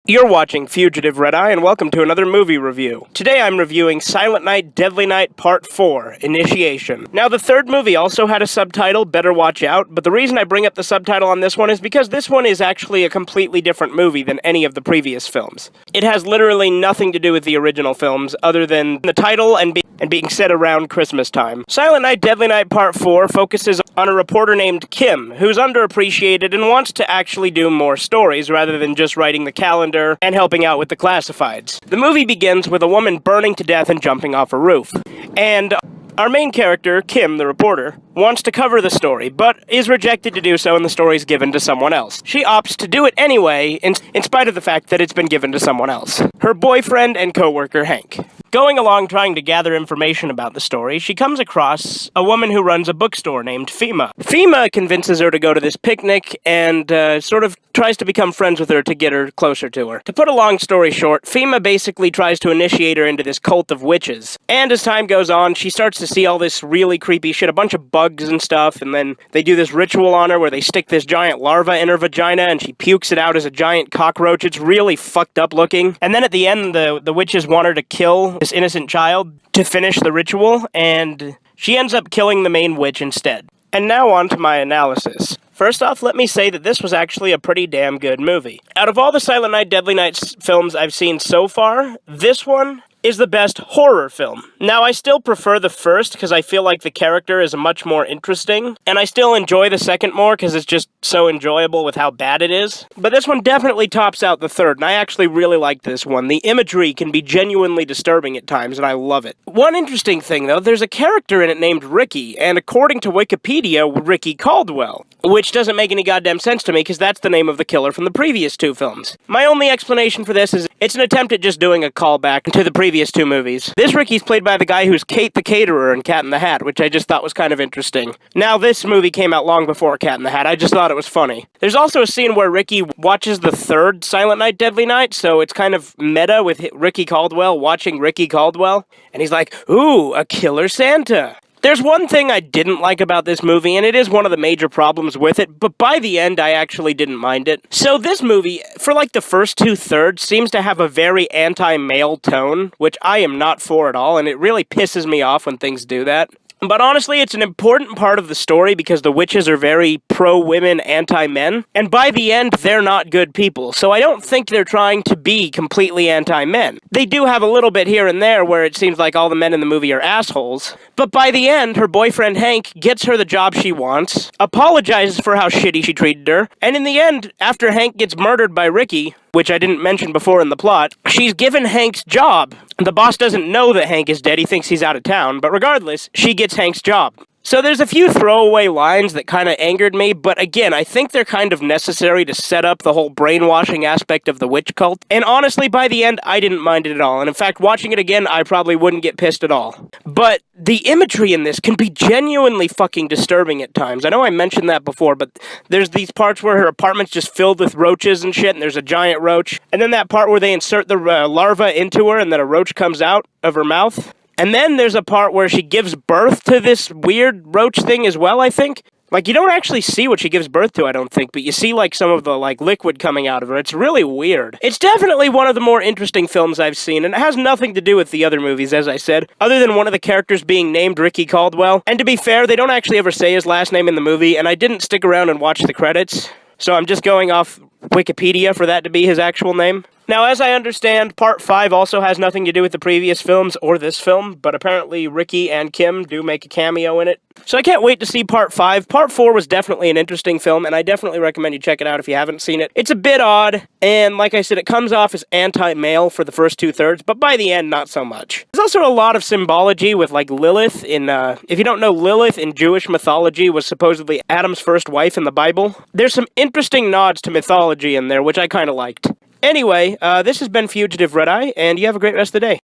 You're watching Fugitive Red Eye, and welcome to another movie review. Today I'm reviewing Silent Night, Deadly Night Part 4, Initiation. Now, the third movie also had a subtitle, Better Watch Out, but the reason I bring up the subtitle on this one is because this one is actually a completely different movie than any of the previous films. It has literally nothing to do with the original films, other than the title and being set around Christmas time. Silent Night, Deadly Night Part 4 focuses on a reporter named Kim, who's underappreciated and wants to actually do more stories rather than just writing the calendar and helping out with the classifieds. The movie begins with a woman burning to death and jumping off a roof. And our main character, Kim, the reporter, wants to cover the story, but is rejected to do so and the story is given to someone else. She opts to do it anyway, in spite of the fact that it's been given to someone else. Her boyfriend and co-worker, Hank. Going along trying to gather information about the story, she comes across a woman who runs a bookstore named Fema. Fema convinces her to go to this picnic and sort of tries to become friends with her to get her closer to her. To put a long story short, Fema basically tries to initiate her into this cult of witches. And as time goes on, she starts to see all this really creepy shit, a bunch of bugs and stuff, and then they do this ritual on her where they stick this giant larva in her vagina and she pukes it out as a giant cockroach. It's really fucked up looking. And then at the end, the witches want her to kill this innocent child to finish the ritual, and she ends up killing the main witch instead. And now on to my analysis. First off, let me say that this was actually a pretty damn good movie. Out of all the Silent Night, Deadly Night films I've seen so far, this one is the best horror film. Now, I still prefer the first because I feel like the character is much more interesting, and I still enjoy the second more because it's just so enjoyable with how bad it is. But this one definitely tops out the third, and I actually really like this one. The imagery can be genuinely disturbing at times, and I love it. One interesting thing, though, there's a character in it named Ricky, and according to Wikipedia, Ricky Caldwell, which doesn't make any goddamn sense to me because that's the name of the killer from the previous two films. My only explanation for this is it's an attempt at just doing a callback to the previous two movies. This Ricky's played by the guy who's Kate the Caterer in Cat in the Hat, which I just thought was kind of interesting. Now, this movie came out long before Cat in the Hat. I just thought it was funny. There's also a scene where Ricky watches the third Silent Night, Deadly Night, so it's kind of meta with Ricky Caldwell watching Ricky Caldwell, and he's like, ooh, a killer Santa. There's one thing I didn't like about this movie, and it is one of the major problems with it, but by the end, I actually didn't mind it. So this movie, for like the first two-thirds, seems to have a very anti-male tone, which I am not for at all, and it really pisses me off when things do that. But honestly, it's an important part of the story because the witches are very pro-women, anti-men, and by the end, they're not good people, so I don't think they're trying to be completely anti-men. They do have a little bit here and there where it seems like all the men in the movie are assholes, but by the end, her boyfriend Hank gets her the job she wants, apologizes for how shitty she treated her, and in the end, after Hank gets murdered by Ricky, which I didn't mention before in the plot, she's given Hank's job. The boss doesn't know that Hank is dead, he thinks he's out of town, but regardless, she gets Hank's job. So there's a few throwaway lines that kind of angered me, but again, I think they're kind of necessary to set up the whole brainwashing aspect of the witch cult. And honestly, by the end, I didn't mind it at all. And in fact, watching it again, I probably wouldn't get pissed at all. But the imagery in this can be genuinely fucking disturbing at times. I know I mentioned that before, but there's these parts where her apartment's just filled with roaches and shit, and there's a giant roach. And then that part where they insert the larva into her and then a roach comes out of her mouth. And then there's a part where she gives birth to this weird roach thing as well, I think. Like, you don't actually see what she gives birth to, I don't think, but you see, like, some of the, like, liquid coming out of her. It's really weird. It's definitely one of the more interesting films I've seen, and it has nothing to do with the other movies, as I said, other than one of the characters being named Ricky Caldwell. And to be fair, they don't actually ever say his last name in the movie, and I didn't stick around and watch the credits, so I'm just going off Wikipedia for that to be his actual name. Now, as I understand, Part 5 also has nothing to do with the previous films or this film, but apparently Ricky and Kim do make a cameo in it. So I can't wait to see Part 5. Part 4 was definitely an interesting film, and I definitely recommend you check it out if you haven't seen it. It's a bit odd, and like I said, it comes off as anti-male for the first two-thirds, but by the end, not so much. There's also a lot of symbology with, like, Lilith in, if you don't know, Lilith in Jewish mythology was supposedly Adam's first wife in the Bible. There's some interesting nods to mythology in there, which I kind of liked. Anyway, this has been Fugitive Red Eye, and you have a great rest of the day.